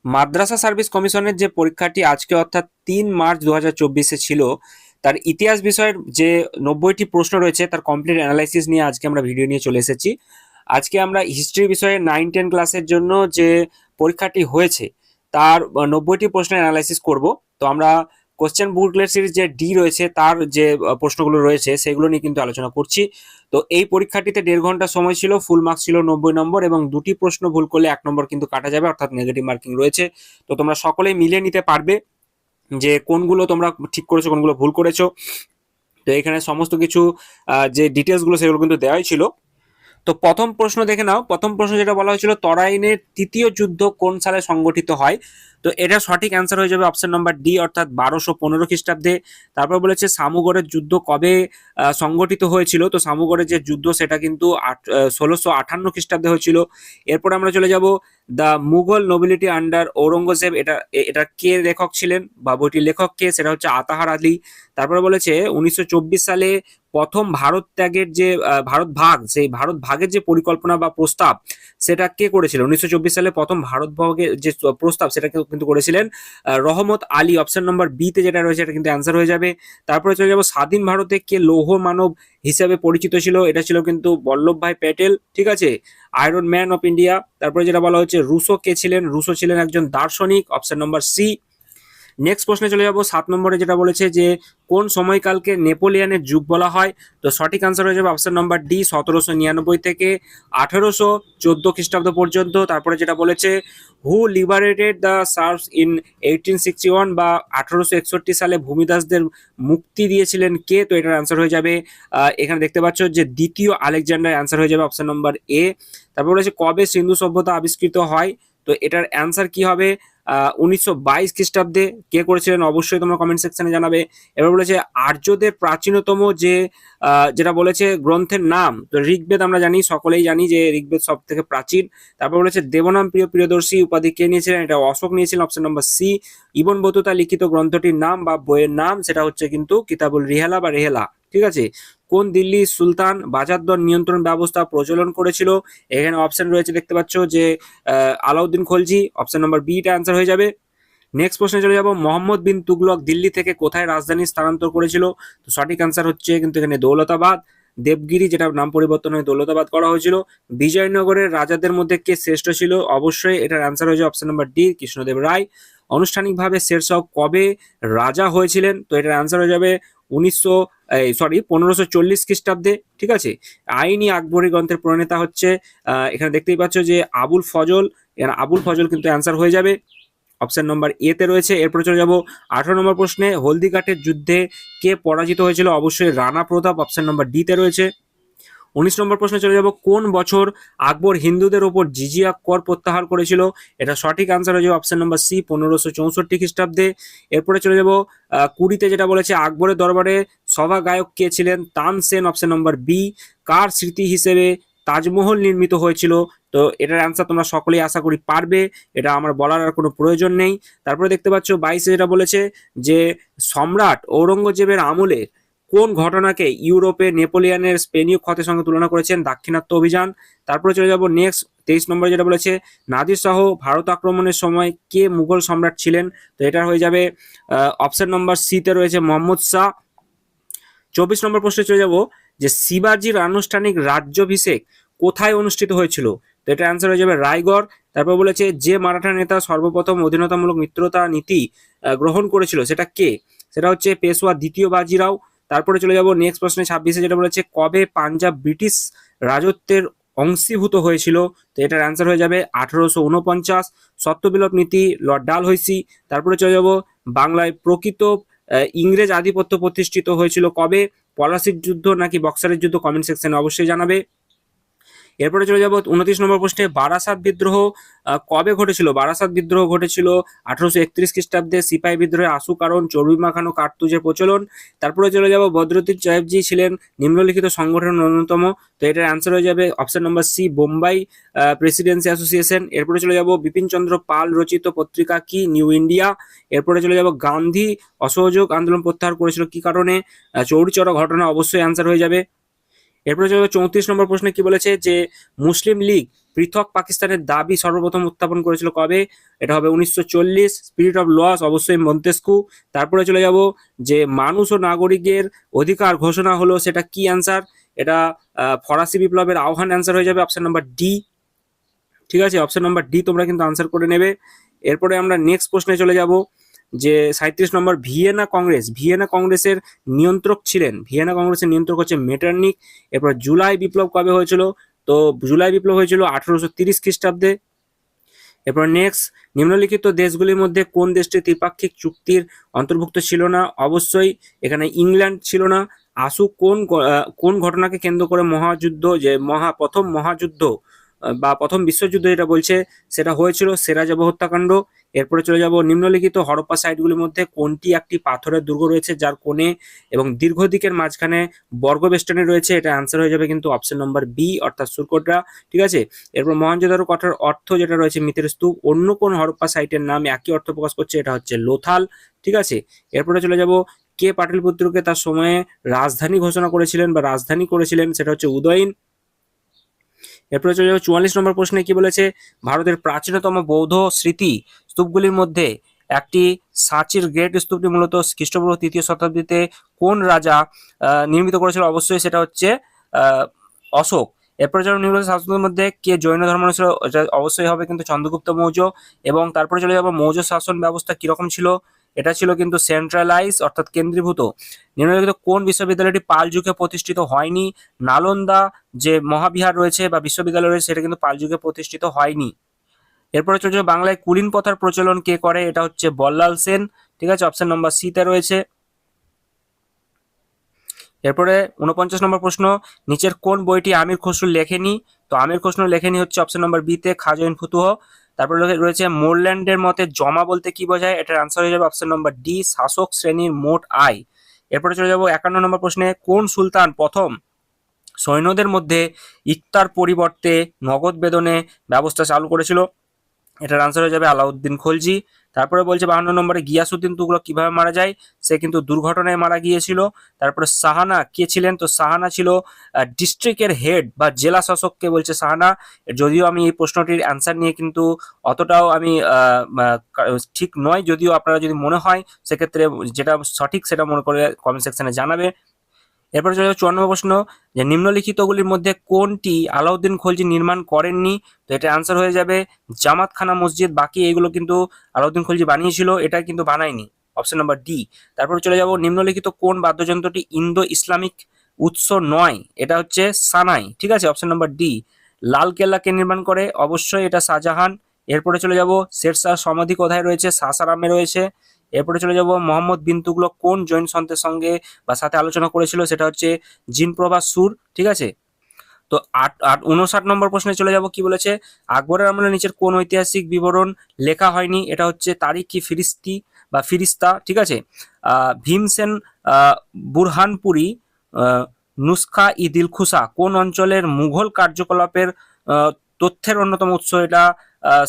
মাদ্রাসা service কমিশনের যে পরীক্ষাটি আজকে অর্থাৎ 3 মার্চ 2024 ছিল, তার ইতিহাস বিষয়ের যে 90টি প্রশ্ন রয়েছে তার কমপ্লিট অ্যানালাইসিস নিয়ে আজকে আমরা ভিডিও নিয়ে চলে এসেছি। আজকে আমরা হিস্ট্রি বিষয়ে 9-10 ক্লাসের জন্য যে পরীক্ষাটি হয়েছে তার 90টি প্রশ্নের অ্যানালাইসিস করব। তো আমরা কোশ্চেন বুকলেট সিরিজ যে ডি রয়েছে তার যে প্রশ্নগুলো রয়েছে সেগুলো নিয়ে কিন্তু আলোচনা করছি। তো এই পরীক্ষাটিতে 1.5 ঘন্টা সময় ছিল, ফুল মার্কস ছিল 90 নম্বর এবং দুটি প্রশ্ন ভুল করলে 1 নম্বর কিন্তু কাটা যাবে, অর্থাৎ নেগেটিভ মার্কিং রয়েছে। তো তোমরা সকলেই মিলিয়ে নিতে পারবে যে কোনগুলো তোমরা ঠিক করেছো, কোনগুলো ভুল করেছো। তো এখানে সমস্ত কিছু যে ডিটেলসগুলো সেগুলো কিন্তু দেওয়াই ছিল। তো প্রথম প্রশ্ন দেখে নাও। প্রথম প্রশ্ন যেটা বলা হয়েছিল, তরাইনের তৃতীয় যুদ্ধ কোন সালে সংগঠিত হয়? তো এটা সঠিক অ্যান্সার হয়ে যাবে অপশন নাম্বার ডি, অর্থাৎ 1215 খ্রিস্টাব্দে। তারপর বলেছে সামুগড়ের যুদ্ধ কবে সংগঠিত হয়েছিল? তো সামুগড়ের যে যুদ্ধ সেটা কিন্তু 1658 খ্রিস্টাব্দে হয়েছিল। এরপর আমরা চলে যাব the Mughal nobility under Aurangzeb. এটা কে লেখক ছিলেন বা বইটির লেখক কে? সেটা হচ্ছে আতাহার আলী। তারপরে বলেছে 1924 সালে প্রথম ভারত ত্যাগের যে ভারত ভাগ, সেই ভারত ভাগের যে পরিকল্পনা বা প্রস্তাব সেটা কে করেছিল? 1924 সালে প্রথম ভারত ভাগের যে প্রস্তাব সেটা কিন্তু করেছিলেন Rahmat Ali. Option number B তে যেটা রয়েছে এটা কিন্তু অ্যান্সার হয়ে যাবে। তারপরে চলে যাবো স্বাধীন ভারতে কে লৌহ মানব হিসেবে পরিচিত ছিল? এটা ছিল কিন্তু বল্লভভাই প্যাটেল, ঠিক আছে, আয়রন ম্যান অফ ইন্ডিয়া। তারপরে যেটা বলা হচ্ছে রুশো কে ছিলেন? রুশো ছিলেন একজন দার্শনিক। Option number C. নেক্সট প্রশ্নে চলে যাব। 7 নম্বরে যেটা বলেছে যে কোন সময়কালকে নেপোলিয়ানের যুগ বলা হয়? তো সঠিক আনসার হয়ে যাবে অপশন নাম্বার ডি, 1799 থেকে 1814 খ্রিস্টাব্দ পর্যন্ত। তারপরে যেটা বলেছে হু লিবারেটেড দ্য সার্ভস ইন 1861, বা 1861 সালে ভূমিদাসদের মুক্তি দিয়েছিলেন কে? তো এটার আনসার হয়ে যাবে এখানে দেখতে পাচ্ছ যে দ্বিতীয় আলেকজান্ডার। আনসার হয়ে যাবে অপশন নাম্বার এ। তারপর বলেছে কবে সিন্ধু সভ্যতা আবিষ্কৃত হয়? তো এটার অ্যান্সার কি হবে? 1922 খ্রিস্টাব্দে। কে করেছিলেন অবশ্যই তোমরা কমেন্ট সেকশনে জানাবে। এবার বলেছে আর্যদের প্রাচীনতম যে যেটা বলেছে গ্রন্থের নাম। তো ঋগ্বেদ আমরা জানি, সকলেই জানি যে ঋগ্বেদ সব থেকে প্রাচীন। তারপর বলেছে দেবনাম প্রিয় প্রিয়দর্শী উপাধি কে নিয়েছিলেন? এটা অশোক নিয়েছিলেন। Option number C. Ibn Battuta লিখিত গ্রন্থটির নাম বা বইয়ের নাম সেটা হচ্ছে কিন্তু কিতাবুল রিহেলা বা রেহেলা, ঠিক আছে। কোন দিল্লি সুলতান বাজার দর নিয়ন্ত্রণ ব্যবস্থা প্রচলন করেছিল? এখানে অপশন রয়েছে দেখতে পাচ্ছ যে Alauddin Khalji. Option number B টা অ্যান্সার হয়ে যাবে। নেক্সট প্রশ্নে চলে যাব। মোহাম্মদ বিন তুগলক দিল্লি থেকে কোথায় রাজধানী স্থানান্তর করেছিল? তো সঠিক অ্যান্সার হচ্ছে কিন্তু এখানে দৌলতাবাদ। দেবগিরি, যেটা নাম পরিবর্তন হয়ে দৌলতাবাদ করা হয়েছিল। বিজয়নগরের রাজাদের মধ্যে কে শ্রেষ্ঠ ছিল? অবশ্যই এটার অ্যান্সার হয়ে যাবে অপশন নাম্বার ডি, কৃষ্ণদেব রায়। আনুষ্ঠানিকভাবে শেরশাহ কবে রাজা হয়েছিলেন? তো এটার অ্যান্সার হয়ে যাবে 1540 খ্রিস্টাব্দে, ঠিক আছে। আইনি আকবরী গ্রন্থের প্রণেতা হচ্ছে এখানে দেখতেই পাচ্ছ যে আবুল ফজল। আবুল ফজল কিন্তু অ্যান্সার হয়ে যাবে অপশন নম্বর এ তে রয়েছে। এরপরে চলে যাব 18 নম্বর প্রশ্নে। হলদিঘাটের যুদ্ধে কে পরাজিত হয়েছিল? অবশ্যই রানা প্রতাপ। অপশন নম্বর ডি তে রয়েছে। 19 নম্বর প্রশ্নে চলে যাব। কোন বছর আকবর হিন্দুদের ওপর জিজিয়া কর প্রত্যাহার করেছিল? এটা সঠিক আনসার হয়ে যাবে অপশন নম্বর সি, 1564 খ্রিস্টাব্দে। এরপরে চলে যাব 20-তে, যেটা বলেছে আকবরের দরবারে সভা গায়ক কে ছিলেন? তানসেন। Option number B. কার স্মৃতি হিসেবে তাজমহল নির্মিত হয়েছিল? তো এটার অ্যান্সার তোমরা সকলেই আশা করি পারবে, এটা আমার বলার আর কোনো প্রয়োজন নেই। তারপরে দেখতে পাচ্ছ 22-এ যেটা বলেছে যে সম্রাট ঔরঙ্গজেবের আমলে কোন ঘটনাকে ইউরোপে নেপোলিয়নের স্পেনীয় ক্ষতের সঙ্গে তুলনা করেছেন? দাক্ষিণাত্য অভিযান। তারপরে চলে যাব নেক্সট 23 নম্বরে, যেটা বলেছে নাদির শাহ ভারত আক্রমণের সময় কে মুঘল সম্রাট ছিলেন? তো এটা হয়ে যাবে অপশন নম্বর সি তে রয়েছে মোহাম্মদ শাহ। 24 নম্বর প্রশ্নে চলে যাব যে শিবাজির আনুষ্ঠানিক রাজ্যাভিষেক কোথায় অনুষ্ঠিত হয়েছিল? তো এটা অ্যান্সার হয়ে যাবে রায়গড়। তারপর বলেছে যে মারাঠা নেতা সর্বপ্রথম অধীনতামূলক মিত্রতা নীতি গ্রহণ করেছিল সেটা কে? সেটা হচ্ছে পেশোয়া দ্বিতীয় বাজিরাও। তারপরে চলে যাব নেক্সট প্রশ্নে 26-এ, যেটা বলেছে কবে পাঞ্জাব ব্রিটিশ রাজত্বের অংশীভূত হয়েছিল? তো এটার অ্যান্সার হয়ে যাবে 1849। সত্যবিলোপ নীতি লর্ড ডালহৌসি। তারপরে চলে যাব বাংলায় প্রকৃত ইংরেজ আধিপত্য প্রতিষ্ঠিত হয়েছিল কবে? পলাশির যুদ্ধ নাকি বক্সারের যুদ্ধ? কমেন্ট সেকশনে অবশ্যই জানাবে। এরপরে চলে যাব 29 নম্বর প্রশ্নে। বারাসাত বিদ্রোহ কবে ঘটেছিল? বারাসাত বিদ্রোহ ঘটেছিল 1831 খ্রিস্টাব্দে। সিপাহী বিদ্রোহে আশু কারণ চর্বি মাখানো কার্তুজের প্রচলন। তারপরে চলে যাব বদরুদ্দিন সাহেবজি ছিলেন নিম্নলিখিত সংগঠনের অন্যতম। তো এটার অ্যান্সার হয়ে যাবে option number C, Bombay presidency association. এরপরে চলে যাব বিপিন চন্দ্র পাল রচিত পত্রিকা কি? New India. এরপরে চলে যাব গান্ধী অসহযোগ আন্দোলন প্রত্যাহার করেছিল কি কারণে? চৌরিচৌরা ঘটনা। অবশ্যই অ্যান্সার হয়ে যাবে। এরপরে চলে 34 নম্বর প্রশ্নে কি বলেছে যে মুসলিম লীগ পৃথক পাকিস্তানের দাবি সর্বপ্রথম উত্থাপন করেছিল কবে? এটা হবে 1940। স্পিরিট অফ লস অবশ্যই মন্তেস্কু। তারপরে চলে যাব যে মানুষ ও নাগরিকের অধিকার ঘোষণা হলো, সেটা কি অ্যান্সার? এটা ফরাসি বিপ্লবের আহ্বান অ্যান্সার হয়ে যাবে অপশন নাম্বার ডি। ঠিক আছে, অপশন নাম্বার ডি তোমরা কিন্তু আনসার করে নেবে। এরপরে আমরা নেক্সট প্রশ্নে চলে যাব যে 37 নম্বর, ভিয়েনা কংগ্রেস। ভিয়েনা কংগ্রেসের নিয়ন্ত্রক ছিলেন, ভিয়েনা কংগ্রেসের নিয়ন্ত্রক হচ্ছে মেটার্নিক। এরপর জুলাই বিপ্লব কবে হয়েছিল? তো জুলাই বিপ্লব হয়েছিল 1830 খ্রিস্টাব্দে। এরপর নেক্সট, নিম্নলিখিত দেশগুলির মধ্যে কোন দেশটি ত্রিপাক্ষিক চুক্তির অন্তর্ভুক্ত ছিল না? অবশ্যই এখানে ইংল্যান্ড ছিল না। আসু কোন ঘটনাকে কেন্দ্র করে মহাযুদ্ধ, যে প্রথম মহাযুদ্ধ বা প্রথম বিশ্বযুদ্ধ যেটা বলছে, সেটা হয়েছিল সেরাজাবো হত্যাকাণ্ড। এরপরে চলে যাব, নিম্নলিখিত হরপ্পা সাইটগুলির মধ্যে কোনটি একটি পাথরের দুর্গ রয়েছে যার কোণে এবং দীর্ঘ দিকের মাঝখানে বর্গবেষ্টনী রয়েছে? এটা অ্যান্সার হয়ে যাবে কিন্তু অপশন নাম্বার বি, অর্থাৎ সুরকোটরা। ঠিক আছে, এরপর মহেঞ্জোদারো কথার অর্থ যেটা রয়েছে মিতের স্তূপ। অন্য কোন হরপ্পা সাইটের নাম একই অর্থ প্রকাশ করছে? এটা হচ্ছে লোথাল। ঠিক আছে, এরপরে চলে যাব, কে পাটলিপুত্রকে তার সময়ে রাজধানী ঘোষণা করেছিলেন বা রাজধানী করেছিলেন? সেটা হচ্ছে উদয়ন। এরপরে চলে যাবো 44 নম্বর প্রশ্নে, কি বলেছে? ভারতের প্রাচীনতম বৌদ্ধ স্মৃতি স্তূপগুলির মধ্যে একটি সাঁচির গ্রেট স্তূপটি মূলত খ্রিস্টপূর্ব 3য় শতাব্দীতে কোন রাজা নির্মিত করেছিল? অবশ্যই সেটা হচ্ছে অশোক। এরপরে চলো, নিম্নলিখিত শাসকদের মধ্যে কে জৈন ধর্ম অনুসারী? এটা অবশ্যই হবে কিন্তু চন্দ্রগুপ্ত মৌর্য। এবং তারপরে চলে যাবো, মৌর্য শাসন ব্যবস্থা কিরকম ছিল? এটা ছিল কিন্তু সেন্ট্রালাইজ, অর্থাৎ কেন্দ্রীভূত। নিম্নলিখিত কোন বিশ্ববিদ্যালয়টি পাল যুগে প্রতিষ্ঠিত হয়নি? নালন্দা যে মহাবিহার রয়েছে বা বিশ্ববিদ্যালয় রয়েছে, সেটা কিন্তু পাল যুগে প্রতিষ্ঠিত হয়নি। এরপরে চলে যাবো, বাংলায় কুলীন প্রথার প্রচলন কে করে? এটা হচ্ছে বল্লাল সেন। ঠিক আছে, অপশন নম্বর সি তে রয়েছে। এরপরে 49 নম্বর প্রশ্ন, নিচের কোন বইটি আমির খসরু লেখেনি? তো আমির খসরু লেখেনি হচ্ছে অপশন নম্বর বি তে খাজইন ফুতুহ। তারপরে রয়েছে মোরল্যান্ডের মতে জমা বলতে কি বোঝায়? এটার আনসার হয়ে যাবে অপশন নম্বর ডি, শাসক শ্রেণীর মোট আয়। এরপরে চলে যাবো 51 নম্বর প্রশ্নে, কোন সুলতান প্রথম সৈন্যদের মধ্যে ইফতার পরিবর্তে নগদ বেতনে ব্যবস্থা চালু করেছিল? এটার আনসার হয়ে যাবে আলাউদ্দিন খলজি। তারপরে বলছে 52 নম্বরে, গিয়াসুদ্দিন তুগলক কিভাবে মারা যায়? সে কিন্তু দুর্ঘটনায় মারা গিয়েছিল। তারপরে সাহানা কে ছিলেন? তো সাহানা ছিল ডিস্ট্রিক্টের হেড বা জেলা শাসককে বলছে সাহানা। যদিও আমি এই প্রশ্নটির অ্যান্সার নিয়ে কিন্তু অতটাও আমি ঠিক নয়, যদিও আপনারা যদি মনে হয় সেক্ষেত্রে যেটা সঠিক সেটা মনে করে কমেন্ট সেকশনে জানাবে। এরপরে চলে যাবে 54 প্রশ্ন, যে নিম্নলিখিতগুলির মধ্যে কোনটি আলাউদ্দিন খলজি নির্মাণ করেননি? তো এটা আনসার হয়ে যাবে জামাতখানা মসজিদ। বাকি এগুলো কিন্তু আলাউদ্দিন খলজি বানিয়েছিল, এটা কিন্তু বানায়নি, অপশন নাম্বার ডি। তারপরে চলে যাব, নিম্নলিখিত কোন বাদ্যযন্ত্রটি ইন্দো ইসলামিক উৎস নয়? এটা হচ্ছে সানাই। ঠিক আছে, অপশন নাম্বার ডি। লাল কেল্লা কে নির্মাণ করে? অবশ্যই এটা শাহজাহান। এরপরে চলে যাব, শেরশাহ সমাধি কোথায় রয়েছে? সাসারামে রয়েছে। এরপরে চলে যাব, মোহাম্মদ বিন তুগলক কোন জৈন সন্তের সঙ্গে বা সাথে আলোচনা করেছিল? সেটা হচ্ছে জিনপ্রভা সুর। ঠিক আছে, তো 59 নম্বর প্রশ্নে চলে যাব, কি বলেছে? আকবরের আমলে নিচের কোন ঐতিহাসিক বিবরণ লেখা হয়নি? এটা হচ্ছে তারিখি ফিরিস্তি বা ফিরিস্তা। ঠিক আছে, ভীমসেন বুরহানপুরি নুসখা ই দিলখুসা কোন অঞ্চলের মুঘল কার্যকলাপের তথ্যের অন্যতম উৎস? এটা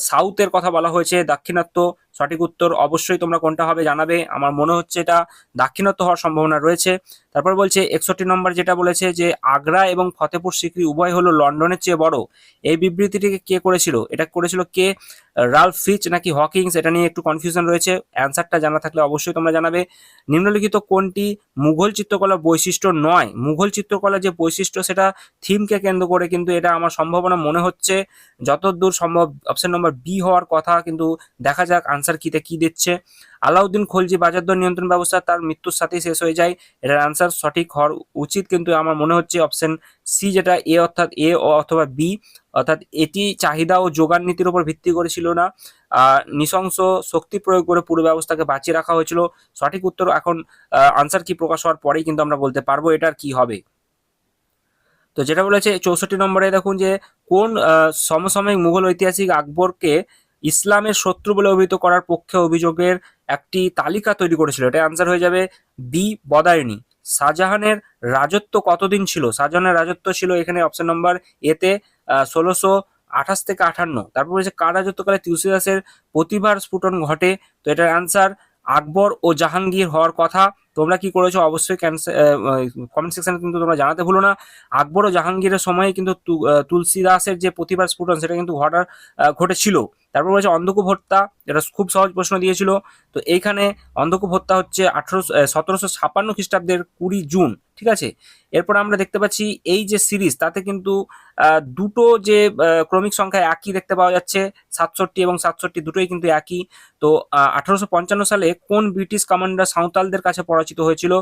সাউথের কথা বলা হয়েছে, দাক্ষিণাত্য। সঠিক উত্তর অবশ্যই তোমরা কোনটা হবে জানাবে। আমার মনে হচ্ছে এটা দাক্ষিণাত্য হওয়ার সম্ভাবনা রয়েছে। তারপর বলছে 61 নম্বর যেটা বলেছে যে আগ্রা এবং ফতেপুর সিক্রি উভয় হলো লন্ডনের চেয়ে বড়, এই বিবৃতিটিকে কে করেছিল? এটা করেছিল কে? রালফ ফিচ নাকি হকিংস? এটা নিয়ে একটু কনফিউশন রয়েছে, অ্যান্সারটা জানা থাকলে অবশ্যই তোমরা জানাবে। নিম্নলিখিত কোনটি মুঘল চিত্রকলার বৈশিষ্ট্য নয়? মুঘল চিত্রকলার যে বৈশিষ্ট্য সেটা থিমকে কেন্দ্র করে, কিন্তু এটা আমার সম্ভাবনা মনে হচ্ছে যতদূর সম্ভব অপশন নম্বর বি হওয়ার কথা, কিন্তু দেখা যাক আনসার কিতে কি দিচ্ছে। আলাউদ্দিন খলজি বাজারদর নিয়ন্ত্রণ ব্যবস্থা তার মৃত্যুর সাথেই শেষ হয়ে যায়, এটার আনসার সঠিক হওয়ার উচিত, কিন্তু আমার মনে হচ্ছে অপশন সি, যেটা এ, অর্থাৎ এ অথবা বি, অর্থাৎ এটি চাহিদা ও যোগান নীতির উপর ভিত্তি করেছিল না, নৃশংস শক্তি প্রয়োগ করে পুরো ব্যবস্থাকে বাঁচিয়ে রাখা হয়েছিল। সঠিক উত্তর এখন আনসার কি প্রকাশ হওয়ার পরেই কিন্তু আমরা বলতে পারবো এটার কি হবে। তো যেটা বলেছে 64 নম্বরে দেখুন, যে কোন সমসাময়িক মুঘল ঐতিহাসিক আকবরকে ইসলামের শত্রু বলে অভিহিত করার পক্ষে অভিযোগের একটি তালিকা তৈরি করেছিল? এটা আনসার হয়ে যাবে বি, বদায়নী। শাহজাহানের রাজত্ব কতদিন ছিল? শাহজাহানের রাজত্ব ছিল এখানে অপশন নম্বর এতে 1628 থেকে 58। তারপর বলেছে কার রাজত্বকালে তিউসিদাসের প্রতিভার স্ফুটন ঘটে? তো এটার আনসার আকবর ও জাহাঙ্গীর হওয়ার কথা। তোমরা কি করেছো অবশ্যই কমেন্ট সেকশনে কিন্তু তোমরা জানাতে ভুলো না। আকবর ও জাহাঙ্গীরের সময়ে কিন্তু তুলসীদাসের যে প্রতিভার স্ফুটন সেটা কিন্তু ঘটেছিল। তারপর বলেছে অন্ধকূপ হত্যা, এটা খুব সহজ প্রশ্ন দিয়েছিল। তো এইখানে অন্ধকূপ হত্যা হচ্ছে 1756 খ্রিস্টাব্দের 20 জুন, ঠিক আছে। এরপর আমরা দেখতে পাচ্ছি এই যে সিরিজ তাতে কিন্তু দুটো যে ক্রমিক সংখ্যা একই দেখতে পাওয়া যাচ্ছে, 67 এবং 67 দুটোই কিন্তু একই। তো 1855 সালে কোন ব্রিটিশ কমান্ডার সাঁওতালদের কাছে পরাজিত হয়েছিল?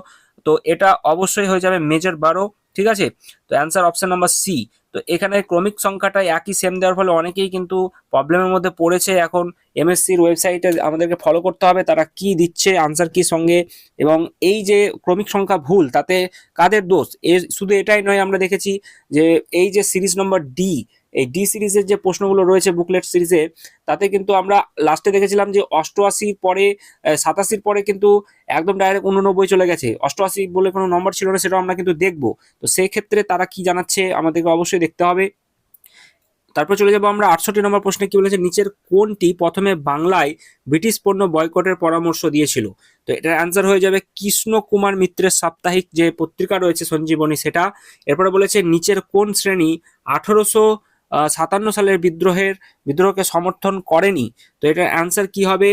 তো এটা অবশ্যই হয়ে যাবে মেজর বারো, ঠিক আছে। তো অ্যান্সার অপশন নাম্বার সি। তো এখানে ক্রমিক সংখ্যাটা একই সেম দেওয়ার ফলে অনেকেই কিন্তু প্রবলেমের মধ্যে পড়েছে। এখন এমএসসির ওয়েবসাইটে আমাদেরকে ফলো করতে হবে তারা কি দিচ্ছে আনসার কি সঙ্গে, এবং এই যে ক্রমিক সংখ্যা ভুল তাতে কাদের দোষ। শুধু এটাই নয়, আমরা দেখেছি যে এই যে সিরিজ নম্বর ডি, এই ডি সিরিজের যে প্রশ্নগুলো রয়েছে বুকলেট সিরিজে, তাতে কিন্তু আমরা লাস্টে দেখেছিলাম যে 88 পরে 87 পরে কিন্তু একদম ডাইরেক্ট 89 চলে গেছে, 88 বলে কোনো নম্বর ছিল না, সেটাও আমরা কিন্তু দেখবো। তো সেই ক্ষেত্রে তারা কি জানাচ্ছে আমাদেরকে অবশ্যই দেখতে হবে। তারপর চলে যাবো আমরা 68 নম্বর প্রশ্নে, কি বলেছে নিচের কোনটি প্রথমে বাংলায় ব্রিটিশ পণ্য বয়কটের পরামর্শ দিয়েছিল? তো এটার অ্যান্সার হয়ে যাবে কৃষ্ণ কুমার মিত্রের সাপ্তাহিক যে পত্রিকা রয়েছে সঞ্জীবনী সেটা। এরপরে বলেছে নিচের কোন শ্রেণী 1857 সালের বিদ্রোহকে সমর্থন করেনি? তো এটার অ্যান্সার কি হবে?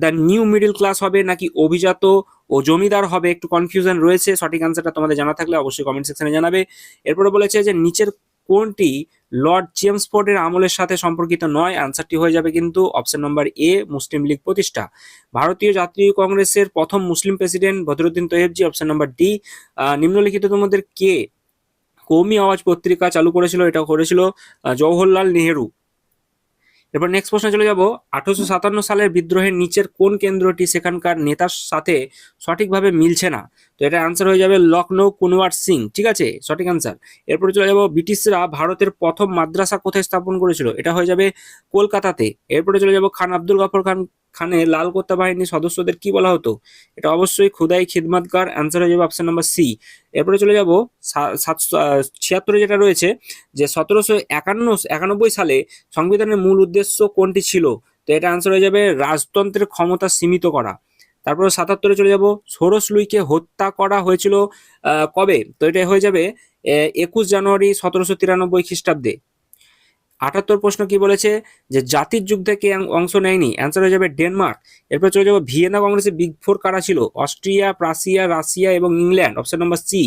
দ্য নিউ মিডল ক্লাস হবে নাকি অভিজাত ও জমিদার হবে? একটু কনফিউশন রয়েছে, সঠিক অ্যান্সারটা তোমাদের জানা থাকলে অবশ্যই কমেন্ট সেকশনে জানাবে। এরপরে বলেছে যে নিচের কোনটি লর্ড চেমসফোর্ডের আমলের সাথে সম্পর্কিত নয়? আনসারটি হয়ে যাবে কিন্তু অপশন নম্বর এ, মুসলিম লীগ প্রতিষ্ঠা। ভারতীয় জাতীয় কংগ্রেসের প্রথম Muslim president Badruddin Tyabji, option number D. নিম্নলিখিত তোমাদের কে কৌমি আওয়াজ পত্রিকা চালু করেছিল? এটা করেছিল জওহরলাল নেহেরু। এরপর নেক্সট প্রশ্নে চলে যাব, 1857 সালের বিদ্রোহের নিচের কোন কেন্দ্রটি সেখানকার নেতার সাথে সঠিকভাবে মিলছে না? তো এটা আনসার হয়ে যাবে লখনৌ কুনওয়ার সিং, ঠিক আছে, সঠিক আনসার। এরপরে চলে যাব, ব্রিটিশরা ভারতের প্রথম মাদ্রাসা কোথায় স্থাপন করেছিল? এটা হয়ে যাবে কলকাতাতে। এরপরে চলে যাব, খান আব্দুল গফর খানের লাল কোত্তা বাহিনীর সদস্যদের কি বলা হতো? এটা অবশ্যই খুদাই খিদমতগার, আনসার হয়ে যাবে অপশন নাম্বার সি। এরপরে চলে যাব 776 যেটা রয়েছে, যে 1791 সালে সংবিধানের মূল উদ্দেশ্য কোনটি ছিল? তো এটা আনসার হয়ে যাবে রাজতন্ত্রের ক্ষমতা সীমিত করা। তারপর 77 চলে যাব, সোরস লুইকে হত্যা করা হয়েছিল কবে? তো এটা হয়ে যাবে 21 জানুয়ারি 1793 খ্রিস্টাব্দে। 78 প্রশ্ন কি বলেছে, যে জাতির যুদ্ধে কে অংশ নেয়নি? অ্যান্সার হয়ে যাবে ডেনমার্ক। এরপর চলে যাবো, ভিয়েনা কংগ্রেসে বিগ ফোর কারা ছিল? অস্ট্রিয়া, প্রাসিয়া, রাশিয়া এবং ইংল্যান্ড, অপশন নম্বর সি।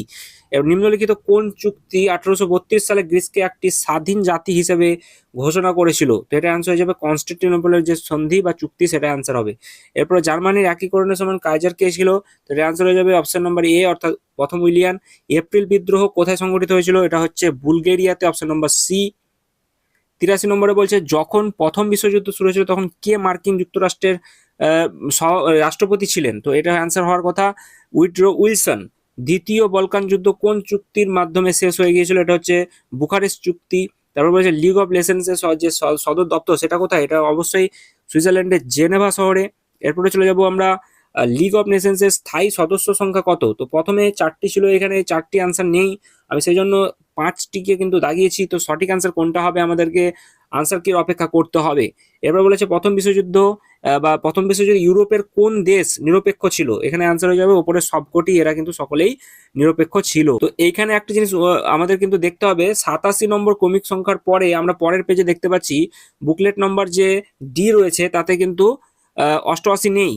নিম্নলিখিত কোন চুক্তি 1832 সালে গ্রিসকে একটি স্বাধীন জাতি হিসেবে ঘোষণা করেছিল? তো এটা অ্যান্সার হয়ে যাবে কনস্টান্টিনোপলের যে সন্ধি বা চুক্তি, সেটা অ্যান্সার হবে। এরপর জার্মানির একীকরণের সময় কাইজার কে ছিল? তো এটা অ্যান্সার হয়ে যাবে অপশন নম্বর এ, অর্থাৎ প্রথম উইলিয়াম। এপ্রিল বিদ্রোহ কোথায় সংগঠিত হয়েছিল? এটা হচ্ছে বুলগেরিয়াতে, অপশন নম্বর সি। 83 নম্বরে বলছে যখন প্রথম বিশ্বযুদ্ধ শুরু হয়েছিল তখন কে মার্কিন যুক্তরাষ্ট্রের রাষ্ট্রপতি ছিলেন? তো এটা অ্যান্সার হওয়ার কথা উইড্রো উইলসন। দ্বিতীয় বলকান যুদ্ধ কোন চুক্তির মাধ্যমে শেষ হয়ে গিয়েছিল? এটা হচ্ছে বুখারেস্ট চুক্তি। তারপর বলছে লিগ অফ নেশনসের যে সদর দপ্তর সেটা কোথায়? এটা অবশ্যই সুইজারল্যান্ডের জেনেভা শহরে। এরপরে চলে যাব আমরা লিগ অফ নেশনসের স্থায়ী সদস্য সংখ্যা কত? তো প্রথমে 4টি ছিল, এখানে 4টি আনসার নেই, আমি সেই জন্য 5টিকে কিন্তু দাগিয়েছি। তো সঠিক আনসার কোনটা হবে আমাদেরকে আনসার কি অপেক্ষা করতে হবে। এরপর বলেছে প্রথম বিশ্বযুদ্ধ ইউরোপের কোন দেশ নিরপেক্ষ ছিল? এখানে আনসার হয়ে যাবে উপরের সবকটি, এরা কিন্তু সকলেই নিরপেক্ষ ছিল। তো এইখানে একটা জিনিস আমাদের কিন্তু দেখতে হবে, 87 নম্বর ক্রমিক সংখ্যার পরে আমরা পরের পেজে দেখতে পাচ্ছি বুকলেট নম্বর যে ডি রয়েছে তাতে কিন্তু 88 নেই।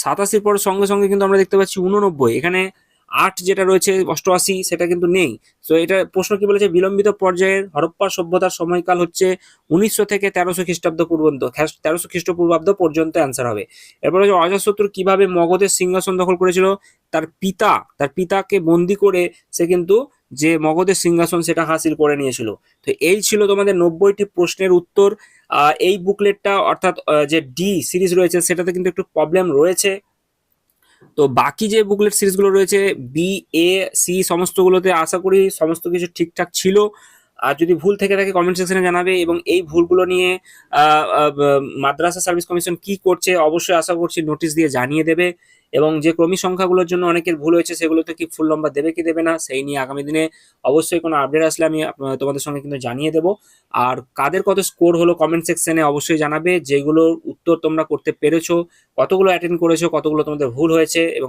87 পর সঙ্গে সঙ্গে কিন্তু আমরা দেখতে পাচ্ছি 89, এখানে 8 যেটা রয়েছে 88 সেটা কিন্তু নেই। তো এটা প্রশ্ন কি বলেছে, বিলম্বিত পর্যায়ের হরপ্পা সভ্যতার সময়কাল হচ্ছে 1900 থেকে 1300 খ্রিস্টাব্দ পর্যন্ত, 1300 খ্রিস্টপূর্বাব্দ পর্যন্ত অ্যান্সার হবে। এরপরে অজাতশত্রু কিভাবে মগধের সিংহাসন দখল করেছিল? তার পিতাকে বন্দি করে সে কিন্তু যে মগধের সিংহাসন সেটা হাসিল করে নিয়েছিল। তো এই ছিল তোমাদের 90টি প্রশ্নের উত্তর। এই বুকলেটটা অর্থাৎ যে ডি সিরিজ রয়েছে সেটাতে কিন্তু একটু প্রবলেম রয়েছে। তো বাকি যে বুকলেট সিরিজগুলো রয়েছে বি, এ, সি সমস্তগুলোতে আশা করি সমস্ত কিছু ঠিকঠাক ছিল। আর যদি ভুল থেকে থাকে কমেন্ট সেকশনে জানাবে, এবং এই ভুলগুলো নিয়ে মাদ্রাসা সার্ভিস কমিশন কি করছে অবশ্যই আশা করছি নোটিশ দিয়ে জানিয়ে দেবে। এবং যে ক্রমিক সংখ্যাগুলোর জন্য অনেকের ভুল হয়েছে সেগুলোতে কি ফুল নম্বর দেবে কি দেবে না সেই নিয়ে আগামী দিনে অবশ্যই কোনো আপডেট আসলে আমি তোমাদের সঙ্গে কিন্তু জানিয়ে দেবো। আর কাদের কত স্কোর হলো কমেন্ট সেকশনে অবশ্যই জানাবে, যেগুলোর উত্তর তোমরা করতে পেরেছো, কতগুলো অ্যাটেন্ড করেছো, কতগুলো তোমাদের ভুল হয়েছে এবং